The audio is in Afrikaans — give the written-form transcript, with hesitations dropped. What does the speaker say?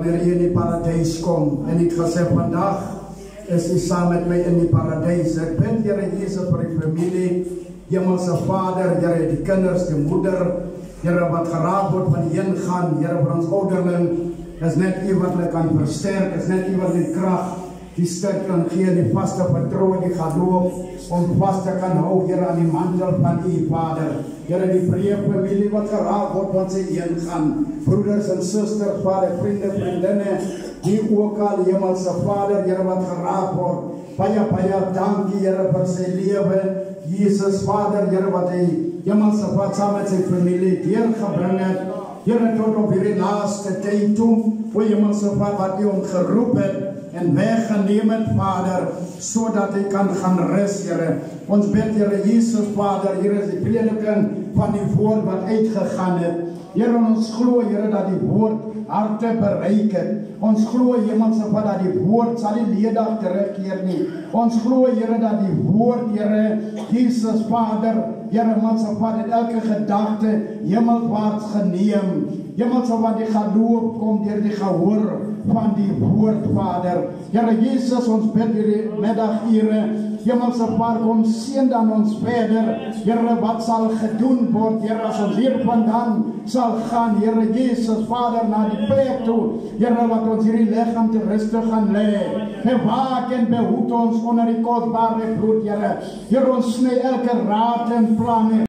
wanneer u in die paradijs kom en u het gesê vandag is u saam met my in die paradijs. Ek bid Here Jesus vir die familie, Hemelse Vader, Here die kinders, die moeder, Here wat geraak word van die heen gaan, Here vir ons ouderling, is net u wat hulle kan versterk, is net u wat die krag, die sterk kan gee, die vaste vertroue, die geloof, om vast te kan hou, Here, aan die mantel van u Vader. Here, die breë familie wat geraak word van sy heen gaan, broeders en susters, Vader, vriende, vriendinne, die ook al Hemelse Vader, Here, wat geraak word. Baie dankie, Here, vir sy lewe. Jesus, Vader, Here, wat hy Hemelse Vader saam met sy familie deurgebring het. Here, tot op hierdie laaste tyd toe, o Hemelse Vader, wat u hom geroep het en weggeneem het, Vader, sodat hy kan gaan rus, Here. Ons bid, Here Jesus, Vader, hier is die prediking van die woord wat uitgegaan het. Here, ons glo, Here, dat die woord harte bereik het. Ons glo, Hemelse Vader, dat die woord sal nie leeg terugkeer nie. Ons glo, Here, dat die woord, Here, Jesus, Vader, Here, Hemelse Vader, elke gedagte hemelwaarts geneem. Hemelse Vader, die geloof kom deur die gehoor van die woord, Vader. Here Jesus, ons bid hierdie middagure, Hemelse Vader, kom seën dan ons verder. Here, wat sal gedoen word, Here, as ons hier vandaan sal gaan, Here Jesus, Vader, na die plek toe, Here, wat ons hierdie liggaam te rustig gaan lê. Bewaak en behoed ons onder die kostbare bloed, Here. Here, ons sny elke raad en planne